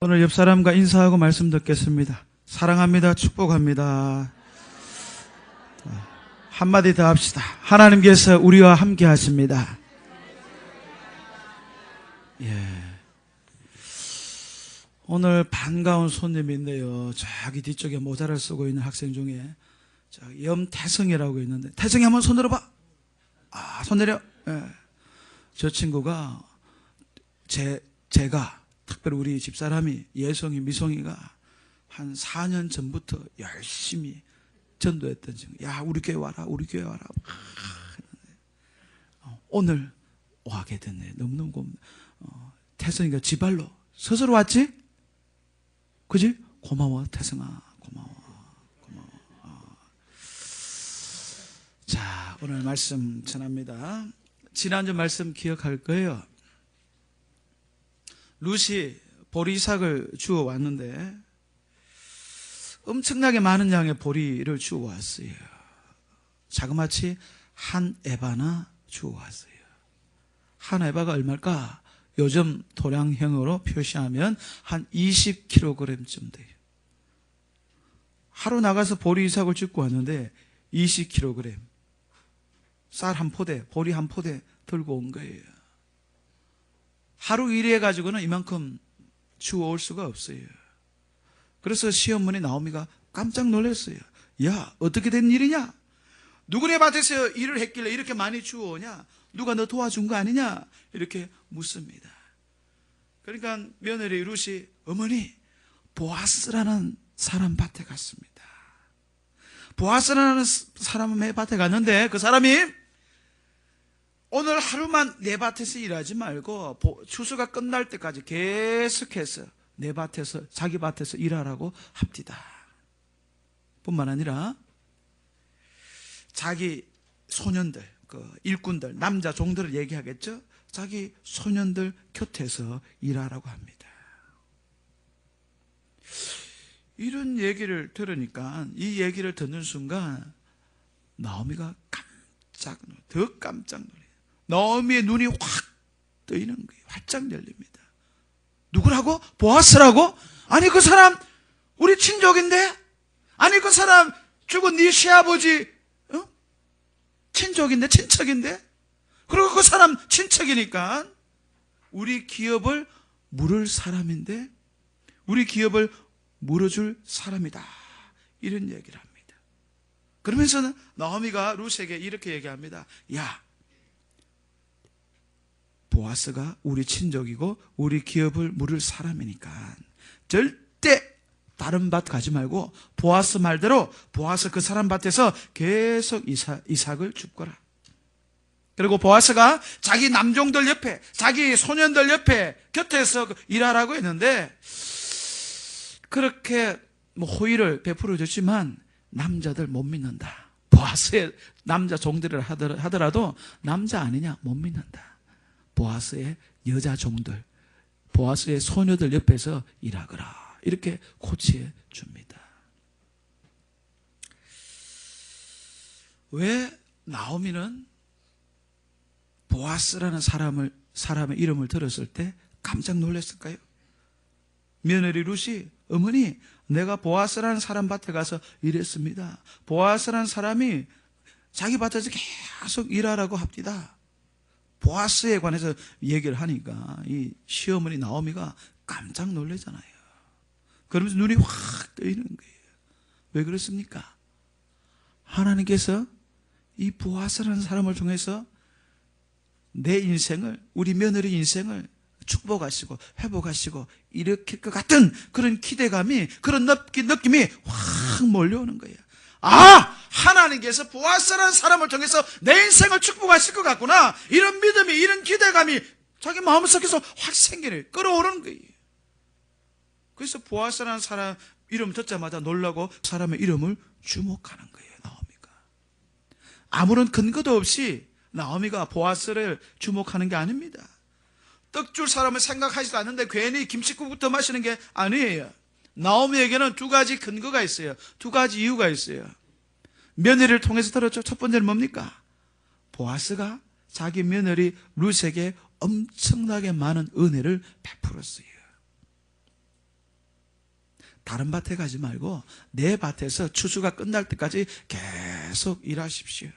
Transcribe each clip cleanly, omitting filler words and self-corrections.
오늘 옆 사람과 인사하고 말씀 듣겠습니다. 사랑합니다. 축복합니다. 한마디 더 합시다. 하나님께서 우리와 함께 하십니다. 오늘 반가운 손님인데요. 저기 뒤쪽에 모자를 쓰고 있는 학생 중에 염태성이라고 있는데, 태성이 한번 손 들어봐. 손 내려. 저 친구가 제가 특별히 우리 집사람이 예송이 미송이가 한 4년 전부터 열심히 전도했던 친구. 야, 우리 교회 와라, 우리 교회 와라. 오늘 오게 됐네. 너무너무 고맙네. 태성이가 지발로 스스로 왔지? 그지? 고마워, 태성아. 고마워. 자, 오늘 말씀 전합니다. 지난주 말씀 기억할 거예요. 룻이 보리삭을 주워 왔는데 엄청나게 많은 양의 보리를 주워 왔어요. 자그마치 한 에바나 주워 왔어요. 한 에바가 얼마일까? 요즘 도량형으로 표시하면 한 20kg쯤 돼요. 하루 나가서 보리삭을 줍고 왔는데 20kg, 쌀 한 포대, 보리 한 포대 들고 온 거예요. 하루 일해가지고는 이만큼 주워올 수가 없어요. 그래서 시어머니 나오미가 깜짝 놀랐어요. 야, 어떻게 된 일이냐? 누구네 밭에서 일을 했길래 이렇게 많이 주워오냐? 누가 너 도와준 거 아니냐? 이렇게 묻습니다. 그러니까 며느리 룻이, 어머니, 보아스라는 사람 밭에 갔습니다. 보아스라는 사람의 밭에 갔는데 그 사람이 오늘 하루만 내 밭에서 일하지 말고 추수가 끝날 때까지 계속해서 내 밭에서, 자기 밭에서 일하라고 합디다. 뿐만 아니라 자기 소년들, 일꾼들, 남자 종들을 얘기하겠죠. 자기 소년들 곁에서 일하라고 합니다. 이런 얘기를 들으니까, 이 얘기를 듣는 순간 나오미가 더 깜짝 놀라요. 나오미의 눈이 확 뜨이는 거예요. 활짝 열립니다. 누구라고? 보아스라고? 아니, 그 사람 우리 친족인데? 아니, 그 사람 죽은 네 시아버지 친족인데, 친척인데? 그리고 그 사람 친척이니까 우리 기업을 물을 사람인데, 우리 기업을 물어줄 사람이다. 이런 얘기를 합니다. 그러면서는 나오미가 룻에게 이렇게 얘기합니다. 야, 보아스가 우리 친족이고 우리 기업을 물을 사람이니까 절대 다른 밭 가지 말고 보아스 말대로 보아스 그 사람 밭에서 계속 이삭을 줍거라. 그리고 보아스가 자기 남종들 옆에, 자기 소년들 옆에 곁에서 일하라고 했는데, 그렇게 호의를 베풀어 줬지만 남자들 못 믿는다. 보아스의 남자 종들을 하더라도 남자 아니냐 못 믿는다. 보아스의 여자 종들, 보아스의 소녀들 옆에서 일하거라. 이렇게 코치해 줍니다. 왜 나오미는 보아스라는 사람의 이름을 들었을 때 깜짝 놀랐을까요? 며느리 룻이, 어머니, 내가 보아스라는 사람 밭에 가서 일했습니다. 보아스라는 사람이 자기 밭에서 계속 일하라고 합디다. 보아스에 관해서 얘기를 하니까 이 시어머니 나오미가 깜짝 놀라잖아요. 그러면서 눈이 확 뜨이는 거예요. 왜 그렇습니까? 하나님께서 이 보아스라는 사람을 통해서 내 인생을, 우리 며느리 인생을 축복하시고 회복하시고 일으킬 것 같은 그런 기대감이, 그런 느낌이 확 몰려오는 거예요. 하나님께서 보아스라는 사람을 통해서 내 인생을 축복하실 것 같구나. 이런 믿음이, 이런 기대감이 자기 마음속에서 확 생기는, 끌어오르는 거예요. 그래서 보아스라는 사람 이름 듣자마자 놀라고 사람의 이름을 주목하는 거예요, 나오미가. 아무런 근거도 없이 나오미가 보아스를 주목하는 게 아닙니다. 떡 줄 사람을 생각하지도 않는데 괜히 김치국부터 마시는 게 아니에요. 나오미에게는 두 가지 근거가 있어요. 두 가지 이유가 있어요. 며느리를 통해서 들었죠. 첫 번째는 뭡니까? 보아스가 자기 며느리 룻에게 엄청나게 많은 은혜를 베풀었어요. 다른 밭에 가지 말고 내 밭에서 추수가 끝날 때까지 계속 일하십시오.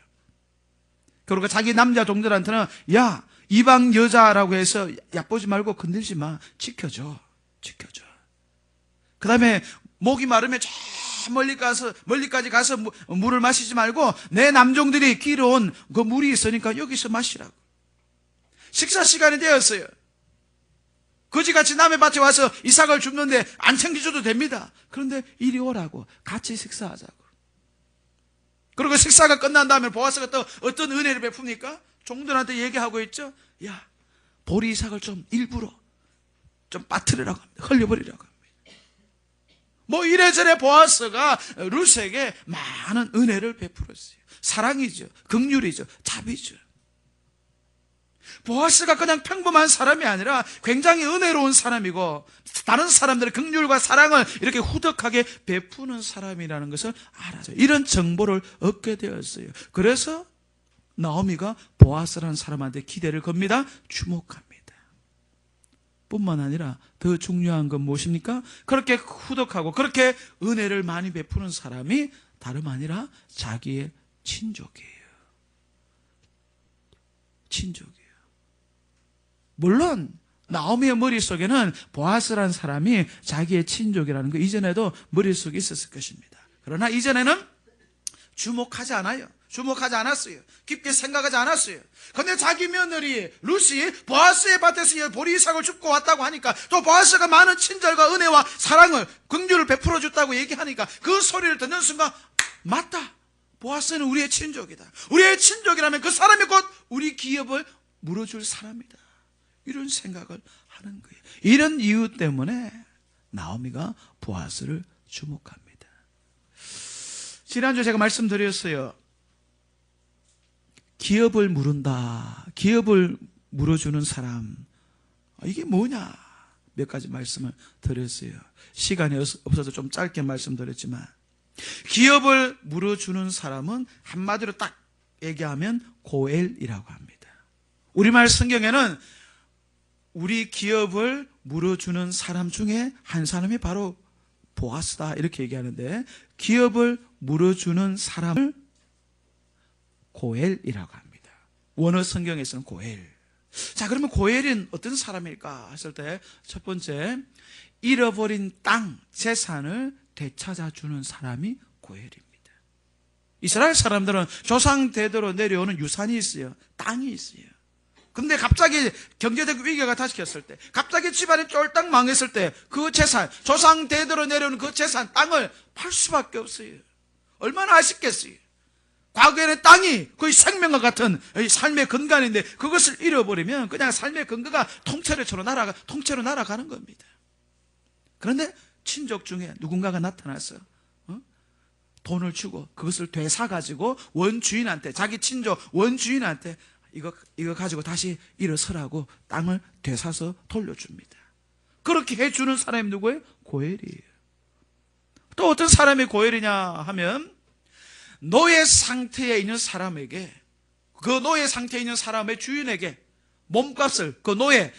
그리고 자기 남자 종들한테는 야, 이방 여자라고 해서 얕보지 말고 건들지 마. 지켜줘. 그 다음에 목이 마르면 저 멀리까지 가서 물을 마시지 말고 내 남종들이 길어온 그 물이 있으니까 여기서 마시라고. 식사 시간이 되었어요. 거지같이 남의 밭에 와서 이삭을 줍는데 안 챙겨줘도 됩니다. 그런데 이리 오라고. 같이 식사하자고. 그리고 식사가 끝난 다음에 보아스가 또 어떤 은혜를 베풉니까? 종들한테 얘기하고 있죠. 야, 보리 이삭을 좀 일부러 좀 빠뜨리라고 합니다. 흘려버리라고 합니다. 뭐 이래저래 보아스가 룻에게 많은 은혜를 베풀었어요. 사랑이죠. 긍휼이죠. 자비죠. 보아스가 그냥 평범한 사람이 아니라 굉장히 은혜로운 사람이고 다른 사람들의 긍휼과 사랑을 이렇게 후덕하게 베푸는 사람이라는 것을 알아요. 이런 정보를 얻게 되었어요. 그래서 나오미가 보아스라는 사람한테 기대를 겁니다. 주목합니다. 뿐만 아니라 더 중요한 건 무엇입니까? 그렇게 후덕하고 그렇게 은혜를 많이 베푸는 사람이 다름 아니라 자기의 친족이에요. 물론 나오미의 머릿속에는 보아스라는 사람이 자기의 친족이라는 거 이전에도 머릿속에 있었을 것입니다. 그러나 이전에는 주목하지 않았어요. 깊게 생각하지 않았어요. 그런데 자기 며느리 룻이 보아스의 밭에서 보리 이삭을 줍고 왔다고 하니까 또 보아스가 많은 친절과 은혜와 사랑을 긍휼을 베풀어 줬다고 얘기하니까 그 소리를 듣는 순간 맞다. 보아스는 우리의 친족이다. 우리의 친족이라면 그 사람이 곧 우리 기업을 물어줄 사람이다. 이런 생각을 하는 거예요. 이런 이유 때문에 나오미가 보아스를 주목합니다. 지난주에 제가 말씀드렸어요. 기업을 물은다. 기업을 물어주는 사람. 이게 뭐냐? 몇 가지 말씀을 드렸어요. 시간이 없어서 좀 짧게 말씀드렸지만 기업을 물어주는 사람은 한마디로 딱 얘기하면 고엘이라고 합니다. 우리말 성경에는 우리 기업을 물어주는 사람 중에 한 사람이 바로 보아스다 이렇게 얘기하는데 기업을 물어주는 사람을 고엘이라고 합니다. 원어 성경에서는 고엘. 자, 그러면 고엘은 어떤 사람일까 했을 때 첫 번째, 잃어버린 땅, 재산을 되찾아주는 사람이 고엘입니다. 이스라엘 사람들은 조상 대대로 내려오는 유산이 있어요. 땅이 있어요. 근데 갑자기 경제적 위기가 닥쳤을 때, 갑자기 집안이 쫄딱 망했을 때 그 재산, 조상 대대로 내려오는 그 재산, 땅을 팔 수밖에 없어요. 얼마나 아쉽겠어요. 과거에는 땅이 거의 생명과 같은 삶의 근간인데 그것을 잃어버리면 그냥 삶의 근거가 통째로 날아가는 겁니다. 그런데 친족 중에 누군가가 나타나서 돈을 주고 그것을 되사가지고 원주인한테, 자기 친족 원주인한테 이거 가지고 다시 일어서라고 땅을 되사서 돌려줍니다. 그렇게 해주는 사람이 누구예요? 고엘이에요. 또 어떤 사람이 고엘이냐 하면 노예 상태에 있는 사람에게, 그 노예 상태에 있는 사람의 주인에게 몸값을,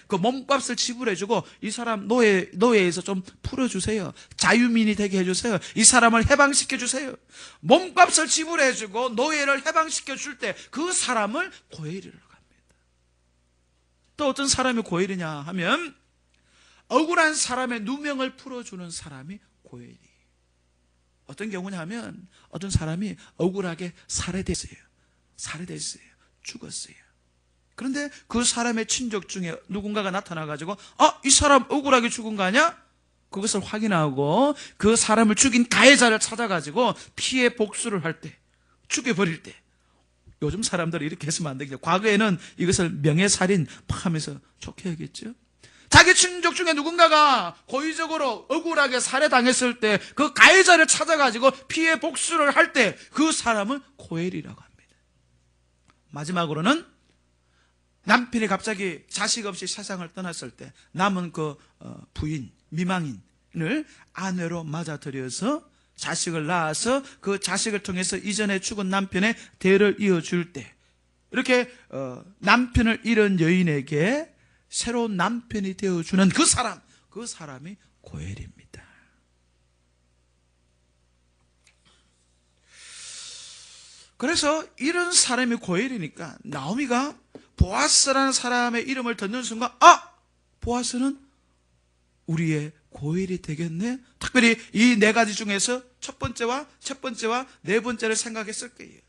몸값을 지불해주고 이 사람 노예에서 좀 풀어주세요. 자유민이 되게 해주세요. 이 사람을 해방시켜주세요. 몸값을 지불해주고 노예를 해방시켜줄 때 그 사람을 고엘이라고 합니다. 또 어떤 사람이 고엘이냐 하면 억울한 사람의 누명을 풀어주는 사람이 고엘이에요. 어떤 경우냐 하면 어떤 사람이 억울하게 살해됐어요. 죽었어요. 그런데 그 사람의 친족 중에 누군가가 나타나가지고 이 사람 억울하게 죽은 거 아니야? 그것을 확인하고 그 사람을 죽인 가해자를 찾아가지고 피해 복수를 할 때, 죽여버릴 때, 요즘 사람들이 이렇게 했으면 안 되겠죠. 과거에는 이것을 명예살인 하면서 좋게 하겠죠. 자기 친족 중에 누군가가 고의적으로 억울하게 살해당했을 때 그 가해자를 찾아가지고 피해 복수를 할 때 그 사람은 고엘이라고 합니다. 마지막으로는 남편이 갑자기 자식 없이 세상을 떠났을 때 남은 그 부인, 미망인을 아내로 맞아들여서 자식을 낳아서 그 자식을 통해서 이전에 죽은 남편의 대를 이어줄 때 이렇게 남편을 잃은 여인에게 새로운 남편이 되어주는 그 사람이 고엘입니다. 그래서 이런 사람이 고엘이니까 나오미가 보아스라는 사람의 이름을 듣는 순간 보아스는 우리의 고엘이 되겠네. 특별히 이 네 가지 중에서 첫 번째와 네 번째를 생각했을 거예요.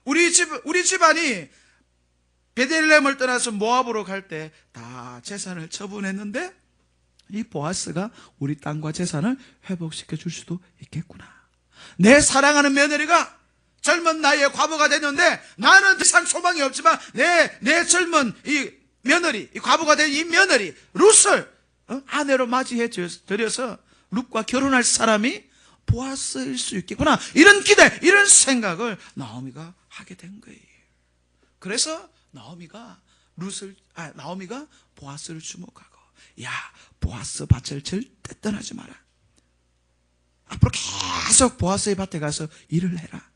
우리 집안이 베들레헴을 떠나서 모압으로 갈 때 다 재산을 처분했는데 이 보아스가 우리 땅과 재산을 회복시켜 줄 수도 있겠구나. 내 사랑하는 며느리가 젊은 나이에 과부가 됐는데 나는 더 이상 소망이 없지만 내 젊은 이 며느리, 이 과부가 된 이 며느리 룻을 아내로 맞이해 드려서 룻과 결혼할 사람이 보아스일 수 있겠구나. 이런 기대, 이런 생각을 나오미가 하게 된 거예요. 그래서 나오미가 보아스를 주목하고, 야, 보아스 밭을 절대 떠나지 마라. 앞으로 계속 보아스의 밭에 가서 일을 해라.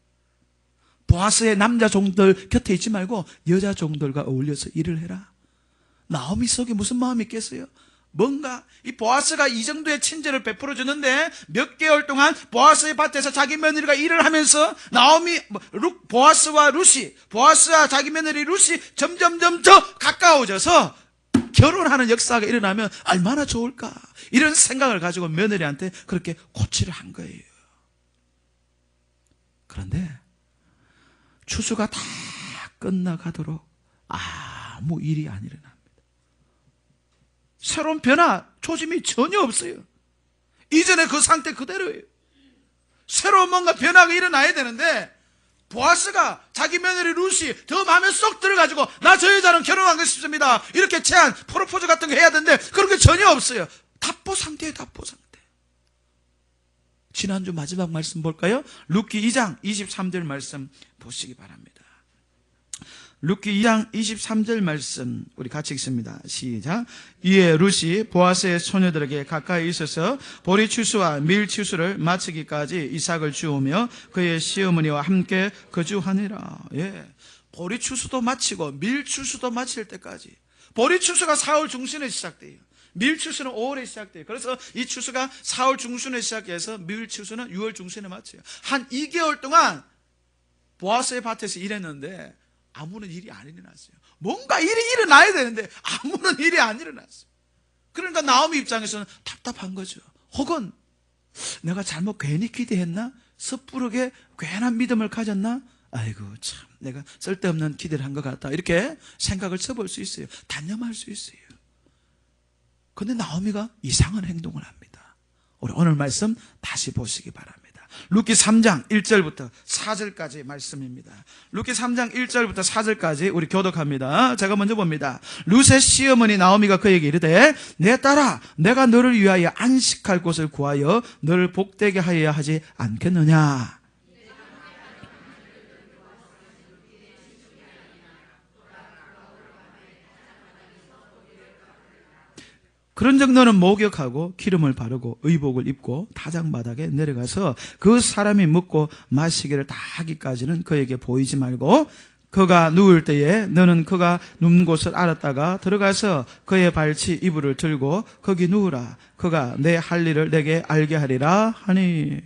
보아스의 남자 종들 곁에 있지 말고 여자 종들과 어울려서 일을 해라. 나오미 속에 무슨 마음이 있겠어요? 뭔가 이 보아스가 이 정도의 친절을 베풀어 주는데 몇 개월 동안 보아스의 밭에서 자기 며느리가 일을 하면서 보아스와 자기 며느리 룻이 점점점 더 가까워져서 결혼하는 역사가 일어나면 얼마나 좋을까, 이런 생각을 가지고 며느리한테 그렇게 고치를 한 거예요. 그런데 추수가 다 끝나가도록 아무 일이 안 일어납니다. 새로운 변화, 초심이 전혀 없어요. 이전에 그 상태 그대로예요. 새로운 뭔가 변화가 일어나야 되는데 보아스가 자기 며느리 룻이 더 마음에 쏙 들어가지고 나 저 여자는 결혼하고 싶습니다, 이렇게 제안, 프로포즈 같은 거 해야 되는데 그런 게 전혀 없어요. 답보 상태예요. 답보 상태. 지난주 마지막 말씀 볼까요? 룻기 2장 23절 말씀 보시기 바랍니다. 룻기 2장 23절 말씀 우리 같이 읽습니다. 시작. 이에 룻이 보아스의 소녀들에게 가까이 있어서 보리 추수와 밀 추수를 마치기까지 이삭을 주우며 그의 시어머니와 함께 거주하니라. 예, 보리 추수도 마치고 밀 추수도 마칠 때까지. 보리 추수가 4월 중순에 시작돼요. 밀 추수는 5월에 시작돼요. 그래서 이 추수가 4월 중순에 시작해서 밀 추수는 6월 중순에 마쳐요. 한 2개월 동안 보아스의 밭에서 일했는데 아무런 일이 안 일어났어요. 뭔가 일이 일어나야 되는데 아무런 일이 안 일어났어요. 그러니까 나오미 입장에서는 답답한 거죠. 혹은 내가 잘못 괜히 기대했나? 섣부르게 괜한 믿음을 가졌나? 아이고 참 내가 쓸데없는 기대를 한 것 같다, 이렇게 생각을 쳐볼 수 있어요. 단념할 수 있어요. 그런데 나오미가 이상한 행동을 합니다. 우리 오늘 말씀 다시 보시기 바랍니다. 룻기 3장 1절부터 4절까지 말씀입니다. 룻기 3장 1절부터 4절까지 우리 교독합니다. 제가 먼저 봅니다. 룻의 시어머니 나오미가 그에게 이르되 내 딸아, 내가 너를 위하여 안식할 곳을 구하여 너를 복되게 하여야 하지 않겠느냐. 그런즉 너는 목욕하고 기름을 바르고 의복을 입고 타작마당에 내려가서 그 사람이 먹고 마시기를 다 하기까지는 그에게 보이지 말고 그가 누울 때에 너는 그가 눕는 곳을 알았다가 들어가서 그의 발치 이불을 들고 거기 누우라. 그가 내 할 일을 내게 알게 하리라 하니.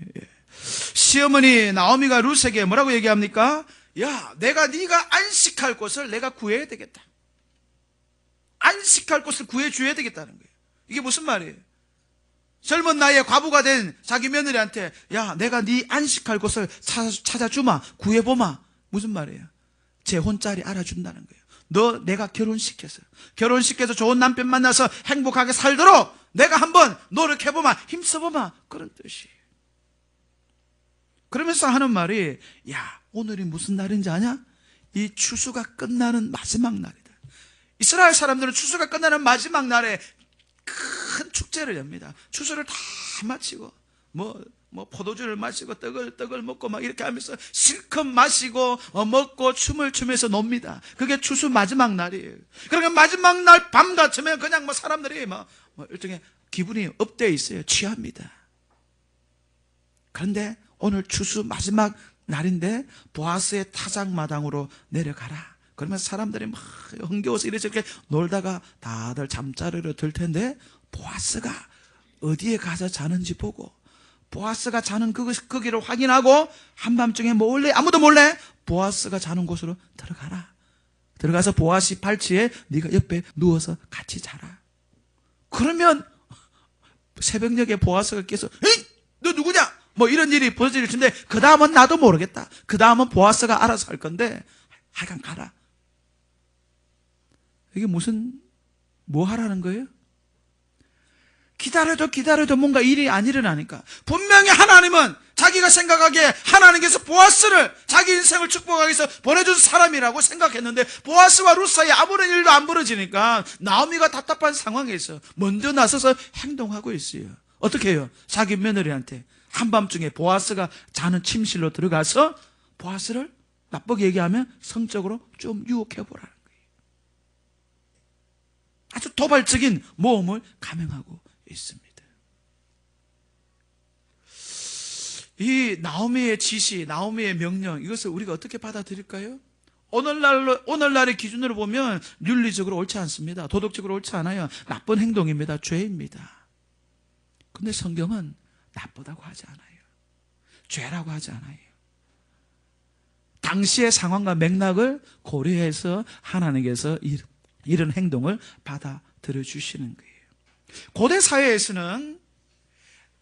시어머니 나오미가 룻에게 뭐라고 얘기합니까? 야, 네가 안식할 곳을 내가 구해야 되겠다. 안식할 곳을 구해줘야 되겠다는 거예요. 이게 무슨 말이에요? 젊은 나이에 과부가 된 자기 며느리한테 야, 내가 네 안식할 곳을 찾아주마, 구해보마. 무슨 말이에요? 재혼자리 알아준다는 거예요. 너 내가 결혼시켜서 좋은 남편 만나서 행복하게 살도록 내가 한번 노력해보마, 힘써보마, 그런 뜻이에요. 그러면서 하는 말이 야, 오늘이 무슨 날인지 아냐? 이 추수가 끝나는 마지막 날이다. 이스라엘 사람들은 추수가 끝나는 마지막 날에 큰 축제를 엽니다. 추수를 다 마치고 포도주를 마시고 떡을 먹고 막 이렇게 하면서 실컷 마시고 먹고 춤을 추면서 놉니다. 그게 추수 마지막 날이에요. 그러니까 마지막 날 밤 같으면 그냥 사람들이 일종의 기분이 업되어 있어요. 취합니다. 그런데 오늘 추수 마지막 날인데 보아스의 타작마당으로 내려가라. 그러면 사람들이 막 흥겨워서 이렇게 놀다가 다들 잠자리로 들 텐데 보아스가 어디에 가서 자는지 보고 보아스가 자는 거기를 확인하고 한밤중에 몰래, 아무도 몰래 보아스가 자는 곳으로 들어가라. 들어가서 보아스 발치에 네가 옆에 누워서 같이 자라. 그러면 새벽녘에 보아스가 깨서 에이, 너 누구냐? 뭐 이런 일이 벌어질 텐데 그 다음은 나도 모르겠다. 그 다음은 보아스가 알아서 할 건데 하여간 가라. 이게 뭐 하라는 거예요? 기다려도 뭔가 일이 안 일어나니까. 분명히 하나님은 자기가 생각하기에 하나님께서 보아스를 자기 인생을 축복하기 위해서 보내준 사람이라고 생각했는데 보아스와 룻 사이에 아무런 일도 안 벌어지니까 나오미가 답답한 상황에서 먼저 나서서 행동하고 있어요. 어떻게 해요? 자기 며느리한테 한밤중에 보아스가 자는 침실로 들어가서 보아스를 나쁘게 얘기하면 성적으로 좀 유혹해보라는 거예요. 아주 도발적인 모험을 감행하고 있습니다. 이 나오미의 지시, 나오미의 명령, 이것을 우리가 어떻게 받아들일까요? 오늘날의 기준으로 보면 윤리적으로 옳지 않습니다. 도덕적으로 옳지 않아요. 나쁜 행동입니다. 죄입니다. 근데 성경은 나쁘다고 하지 않아요. 죄라고 하지 않아요. 당시의 상황과 맥락을 고려해서 하나님께서 이런 행동을 받아들여 주시는 거예요. 고대 사회에서는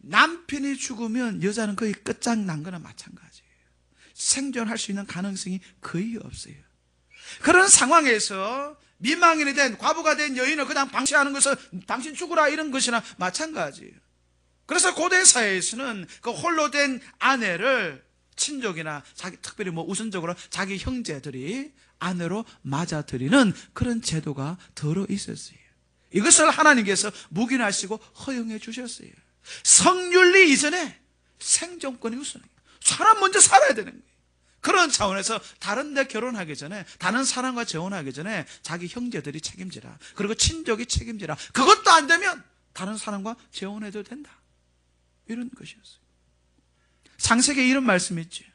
남편이 죽으면 여자는 거의 끝장난 거나 마찬가지예요. 생존할 수 있는 가능성이 거의 없어요. 그런 상황에서 미망인이 된 과부가 된 여인을 그냥 방치하는 것은 당신 죽으라 이런 것이나 마찬가지예요. 그래서 고대 사회에서는 그 홀로 된 아내를 친족이나 특별히 우선적으로 자기 형제들이 아내로 맞아들이는 그런 제도가 들어 있었어요. 이것을 하나님께서 묵인하시고 허용해 주셨어요. 성윤리 이전에 생존권이 우선이에요. 사람 먼저 살아야 되는 거예요. 그런 차원에서 다른 데 결혼하기 전에, 다른 사람과 재혼하기 전에 자기 형제들이 책임지라. 그리고 친족이 책임지라. 그것도 안 되면 다른 사람과 재혼해도 된다. 이런 것이었어요. 창세기에 이런 말씀이 있죠.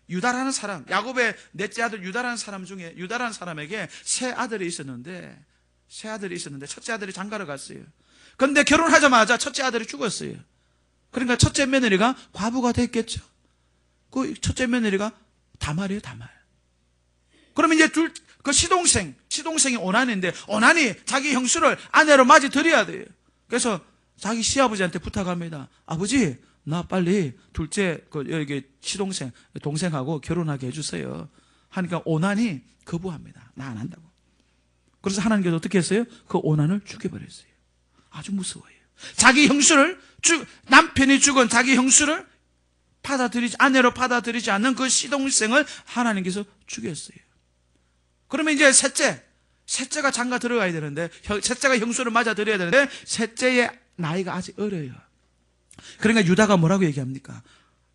유다라는 사람, 야곱의 넷째 아들 유다라는 사람 중에 유다라는 사람에게 세 아들이 있었는데 첫째 아들이 장가를 갔어요. 그런데 결혼하자마자 첫째 아들이 죽었어요. 그러니까 첫째 며느리가 과부가 됐겠죠. 그 첫째 며느리가 다말이에요, 다말. 그러면 이제 그 시동생이 오난인데, 오난이 자기 형수를 아내로 맞이 드려야 돼요. 그래서 자기 시아버지한테 부탁합니다. 아버지, 나 빨리 둘째, 여기 동생하고 결혼하게 해주세요. 하니까 오난이 거부합니다. 나 안 한다고. 그래서 하나님께서 어떻게 했어요? 그 오난을 죽여버렸어요. 아주 무서워요. 자기 형수를, 남편이 죽은 자기 형수를 아내로 받아들이지 않는 그 시동생을 하나님께서 죽였어요. 그러면 이제 셋째가 장가 들어가야 되는데, 셋째가 형수를 맞아들여야 되는데, 셋째의 나이가 아직 어려요. 그러니까 유다가 뭐라고 얘기합니까?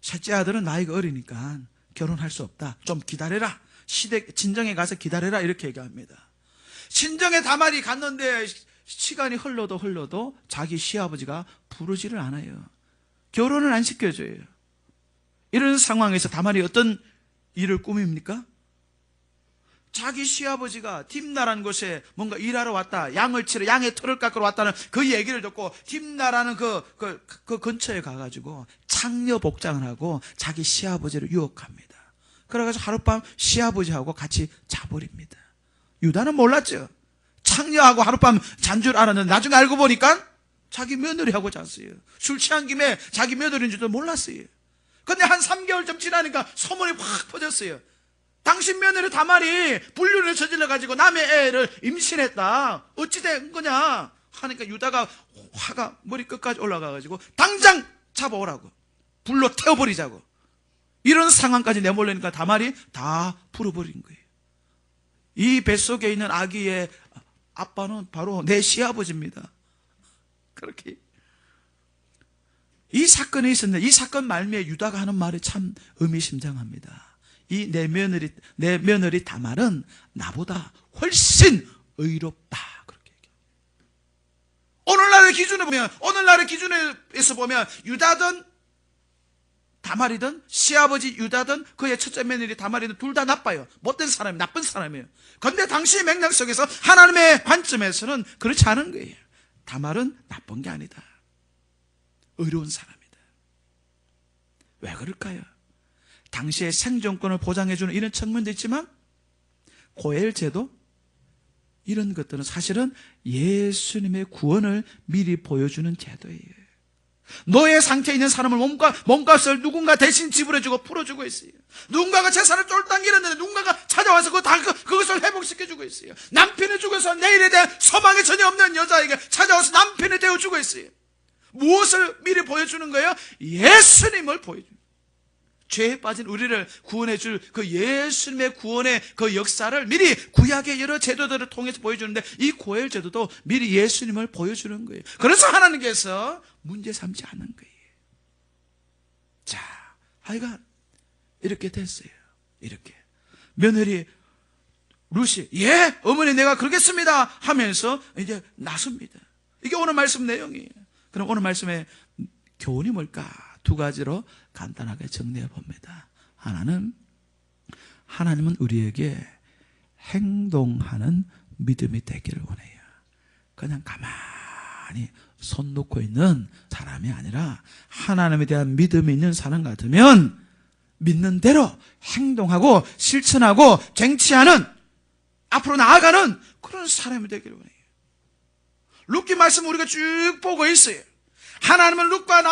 셋째 아들은 나이가 어리니까 결혼할 수 없다. 좀 기다려라. 친정에 가서 기다려라. 이렇게 얘기합니다. 친정에 다말이 갔는데 시간이 흘러도 자기 시아버지가 부르지를 않아요. 결혼을 안 시켜줘요. 이런 상황에서 다말이 어떤 일을 꾸밉니까? 자기 시아버지가 딥나라는 곳에 뭔가 일하러 왔다, 양을 치러 양의 털을 깎으러 왔다는 그 얘기를 듣고 딥나라는 그 근처에 가가지고 창녀 복장을 하고 자기 시아버지를 유혹합니다. 그래가지고 하룻밤 시아버지하고 같이 자버립니다. 유다는 몰랐죠. 창녀하고 하룻밤 잔 줄 알았는데 나중에 알고 보니까 자기 며느리하고 잤어요. 술 취한 김에 자기 며느리인 줄도 몰랐어요. 근데 한 3개월쯤 지나니까 소문이 확 퍼졌어요. 당신 며느리 다말이 불륜을 저질러가지고 남의 애를 임신했다. 어찌 된 거냐 하니까 유다가 화가 머리 끝까지 올라가가지고 당장 잡아오라고, 불로 태워버리자고, 이런 상황까지 내몰려니까 다말이 다 풀어버린 거예요. 이 뱃속에 있는 아기의 아빠는 바로 내 시아버지입니다. 그렇게 이 사건이 있었는데, 이 사건 말미에 유다가 하는 말이 참 의미심장합니다. 이 내 며느리 다말은 나보다 훨씬 의롭다. 그렇게 얘기해요. 오늘날의 기준에서 보면 유다든 다말이든 시아버지 유다든 그의 첫째 며느리 다말이든 둘 다 나빠요. 못된 사람이, 나쁜 사람이에요. 그런데 당시의 맥락 속에서 하나님의 관점에서는 그렇지 않은 거예요. 다말은 나쁜 게 아니다. 의로운 사람이다. 왜 그럴까요? 당시의 생존권을 보장해주는 이런 측면도 있지만 고엘제도 이런 것들은 사실은 예수님의 구원을 미리 보여주는 제도예요. 노예 상태에 있는 사람을 몸값을 누군가 대신 지불해주고 풀어주고 있어요. 누군가가 재산을 쫄딱 잃었는데 누군가가 찾아와서 그것을 회복시켜주고 있어요. 남편이 죽어서 내일에 대한 소망이 전혀 없는 여자에게 찾아와서 남편이 되어주고 있어요. 무엇을 미리 보여주는 거예요? 예수님을 보여주는 거예요. 죄에 빠진 우리를 구원해 줄 그 예수님의 구원의 그 역사를 미리 구약의 여러 제도들을 통해서 보여주는데 이 고엘 제도도 미리 예수님을 보여주는 거예요. 그래서 하나님께서 문제 삼지 않는 거예요. 자, 하여간 이렇게 됐어요. 이렇게 며느리 룻이 예 어머니 내가 그러겠습니다 하면서 이제 나섭니다. 이게 오늘 말씀 내용이에요. 그럼 오늘 말씀의 교훈이 뭘까? 두 가지로 간단하게 정리해 봅니다. 하나는 하나님은 우리에게 행동하는 믿음이 되기를 원해요. 그냥 가만히 손 놓고 있는 사람이 아니라 하나님에 대한 믿음이 있는 사람 같으면 믿는 대로 행동하고 실천하고 쟁취하는 앞으로 나아가는 그런 사람이 되기를 원해요. 룻기 말씀 우리가 쭉 보고 있어요. 하나님은 룻과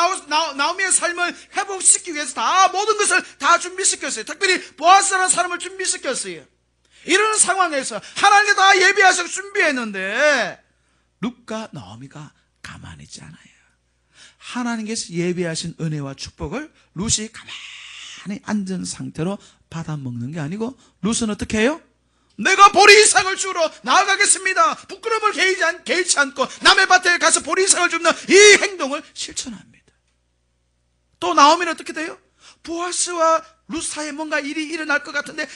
나오미의 삶을 회복시키기 위해서 다 모든 것을 다 준비시켰어요. 특별히 보아스라는 사람을 준비시켰어요. 이런 상황에서 하나님께 다 예비하셔서 준비했는데 룻과 나오미가 가만히 있지 않아요. 하나님께서 예비하신 은혜와 축복을 룻이 가만히 앉은 상태로 받아먹는 게 아니고 룻은 어떻게 해요? 내가 보리이삭을 주러 나아가겠습니다. 부끄러움을 개의치 않고 남의 밭에 가서 보리이삭을 줍는 이 행동을 실천합니다. 또 나오미는 어떻게 돼요? 보아스와 룻 사이에 뭔가 일이 일어날 것 같은데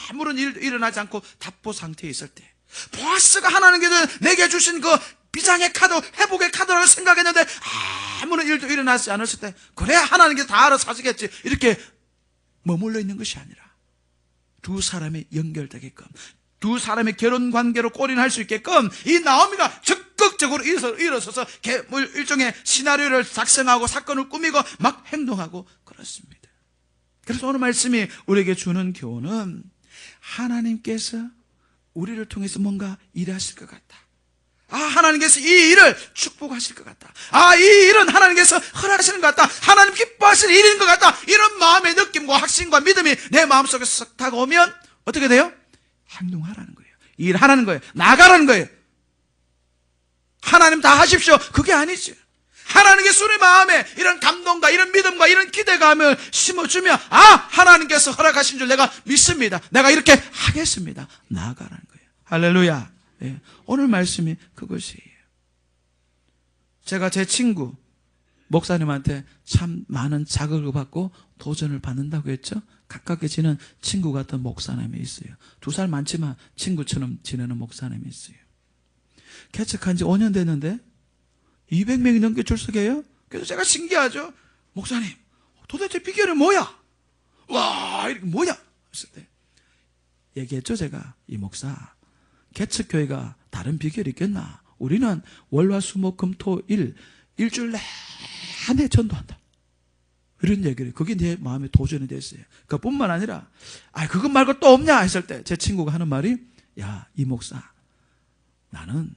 아무런 일도 일어나지 않고 답보 상태에 있을 때 보아스가 하나님께서 내게 주신 그 비장의 카드, 회복의 카드라고 생각했는데 아무런 일도 일어나지 않았을 때 그래야 하나님께서 다 알아서 하시겠지 이렇게 머물러 있는 것이 아니라 두 사람이 연결되게끔 두 사람의 결혼관계로 골인할 수 있게끔 이 나오미가 적극적으로 일어서서 일종의 시나리오를 작성하고 사건을 꾸미고 막 행동하고 그렇습니다. 그래서 오늘 말씀이 우리에게 주는 교훈은 하나님께서 우리를 통해서 뭔가 일하실 것 같다. 하나님께서 이 일을 축복하실 것 같다. 이 일은 하나님께서 허락하시는 것 같다. 하나님 기뻐하시는 일인 것 같다. 이런 마음의 느낌과 확신과 믿음이 내 마음속에 싹 다가오면 어떻게 돼요? 행동하라는 거예요. 일하라는 거예요. 나가라는 거예요. 하나님 다 하십시오. 그게 아니죠. 하나님께서 우리 마음에 이런 감동과 이런 믿음과 이런 기대감을 심어주면 하나님께서 허락하신 줄 내가 믿습니다. 내가 이렇게 하겠습니다. 나아가라는 거예요. 할렐루야. 예, 오늘 말씀이 그것이에요. 제가 제 친구 목사님한테 참 많은 자극을 받고 도전을 받는다고 했죠. 가깝게 지낸 친구 같은 목사님이 있어요. 2살 많지만 친구처럼 지내는 목사님이 있어요. 개척한 지 5년 됐는데 200명이 넘게 출석해요. 그래서 제가 신기하죠. 목사님 도대체 비결은 뭐야? 와 이렇게 뭐냐? 했을 때 얘기했죠. 제가 이 목사 개척교회가 다른 비결이 있겠나? 우리는 월화수목금토일 일주일 내내 전도한다. 이런 얘기를 그게 내 마음에 도전이 됐어요. 그뿐만 아니라 그것 말고 또 없냐 했을 때 제 친구가 하는 말이 야, 이 목사 나는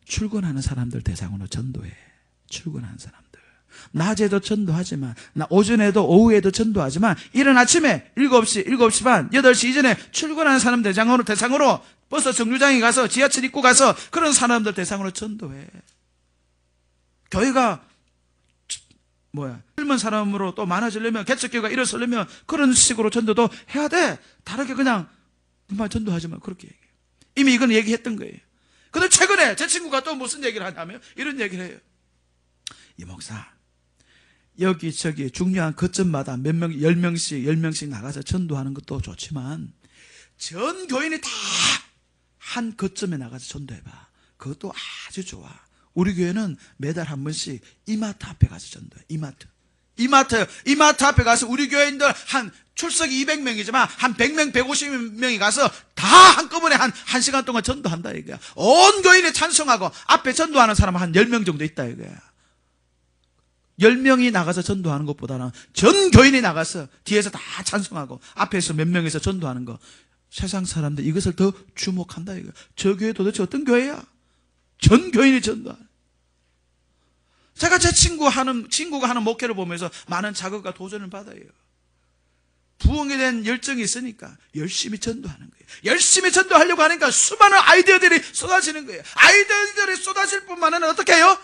출근하는 사람들 대상으로 전도해. 출근하는 사람들. 낮에도 전도하지만 오전에도 오후에도 전도하지만 이른 아침에 7시, 7시 반, 8시 이전에 출근하는 사람들 대상으로 버스 정류장에 가서 지하철 입구 가서 그런 사람들 대상으로 전도해. 교회가 젊은 사람으로 또 많아지려면 개척교회가 일어서려면 그런 식으로 전도도 해야 돼. 다르게 그냥 전도하지 마. 그렇게 얘기해요. 이미 이건 얘기했던 거예요. 근데 최근에 제 친구가 또 무슨 얘기를 하냐면 이런 얘기를 해요. 이 목사 여기저기 중요한 거점마다 몇 명, 10명씩 나가서 전도하는 것도 좋지만 전 교인이 다 한 거점에 나가서 전도해봐. 그것도 아주 좋아. 우리 교회는 매달 한 번씩 이마트 앞에 가서 전도해. 이마트 앞에 가서 우리 교회인들 한 출석이 200명이지만 한 100명, 150명이 가서 다 한꺼번에 한 1시간 동안 전도한다 이거야. 온 교인이 찬송하고 앞에 전도하는 사람은 한 10명 정도 있다 이거야. 10명이 나가서 전도하는 것보다는 전 교인이 나가서 뒤에서 다 찬송하고 앞에서 몇 명이서 전도하는 거, 세상 사람들 이것을 더 주목한다 이거. 저 교회 도대체 어떤 교회야? 전 교인이 전도하는. 제가 제 친구가 하는 목회를 보면서 많은 자극과 도전을 받아요. 부흥에 대한 열정이 있으니까 열심히 전도하는 거예요. 열심히 전도하려고 하니까 수많은 아이디어들이 쏟아지는 거예요. 아이디어들이 쏟아질 뿐만 아니라 어떻게 해요?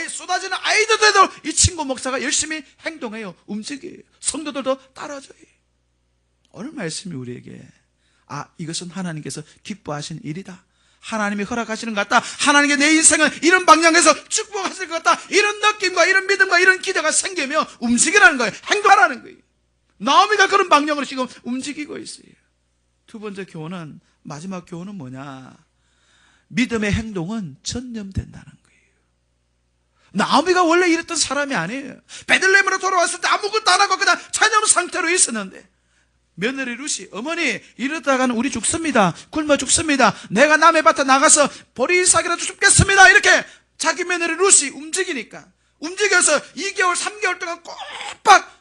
쏟아지는 아이디어들도 이 친구 목사가 열심히 행동해요. 움직여요. 성도들도 따라줘요. 오늘 말씀이 우리에게 이것은 하나님께서 기뻐하신 일이다. 하나님이 허락하시는 것 같다. 하나님께 내 인생을 이런 방향에서 축복하실 것 같다. 이런 느낌과 이런 믿음과 이런 기대가 생기며 움직이라는 거예요. 행동하라는 거예요. 나오미가 그런 방향으로 지금 움직이고 있어요. 두 번째 교훈은, 마지막 교훈은 뭐냐? 믿음의 행동은 전념된다는 거예요. 나오미가 원래 이랬던 사람이 아니에요. 베들레헴으로 돌아왔을 때 아무것도 안 하고 그냥 찬양 상태로 있었는데, 며느리 룻이, 어머니 이러다가는 우리 죽습니다. 굶어 죽습니다. 내가 남의 밭에 나가서 보리삭이라도 죽겠습니다. 이렇게 자기 며느리 룻이 움직여서 2개월 3개월 동안 꼬박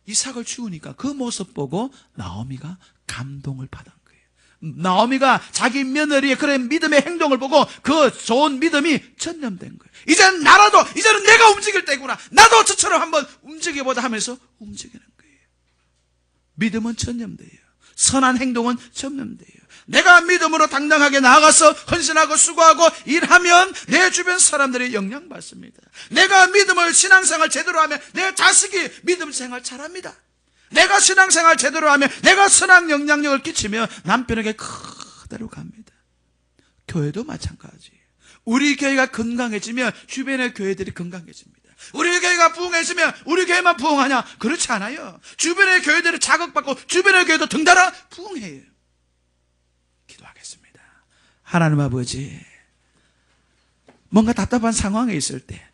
이삭을 키우니까 그 모습 보고 나오미가 감동을 받은 거예요. 나오미가 자기 며느리의 그런 믿음의 행동을 보고 그 좋은 믿음이 전념된 거예요. 이제는 내가 움직일 때구나. 나도 저처럼 한번 움직여보자 하면서 움직이는 거예요. 믿음은 전념돼요. 선한 행동은 전념돼요. 내가 믿음으로 당당하게 나아가서 헌신하고 수고하고 일하면 내 주변 사람들이 영향받습니다. 내가 믿음을 신앙생활 제대로 하면 내 자식이 믿음 생활 잘합니다. 내가 신앙생활 제대로 하면 내가 선한 영향력을 끼치며 남편에게 그대로 갑니다. 교회도 마찬가지예요. 우리 교회가 건강해지면 주변의 교회들이 건강해집니다. 우리 교회가 부흥해지면 우리 교회만 부흥하냐? 그렇지 않아요. 주변의 교회들이 자극받고 주변의 교회도 등달아 부흥해요. 기도하겠습니다. 하나님 아버지, 뭔가 답답한 상황에 있을 때,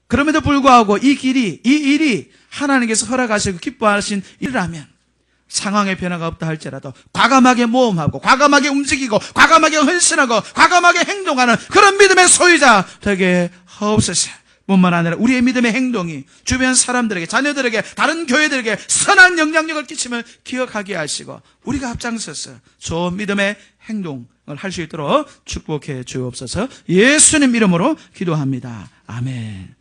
그럼에도 불구하고 이 일이 하나님께서 허락하시고 기뻐하신 일이라면 상황의 변화가 없다 할지라도 과감하게 모험하고 과감하게 움직이고 과감하게 헌신하고 과감하게 행동하는 그런 믿음의 소유자 되게 하옵소서. 뿐만 아니라 우리의 믿음의 행동이 주변 사람들에게, 자녀들에게, 다른 교회들에게 선한 영향력을 끼치면 기억하게 하시고 우리가 앞장서서 좋은 믿음의 행동을 할 수 있도록 축복해 주옵소서. 예수님 이름으로 기도합니다. 아멘.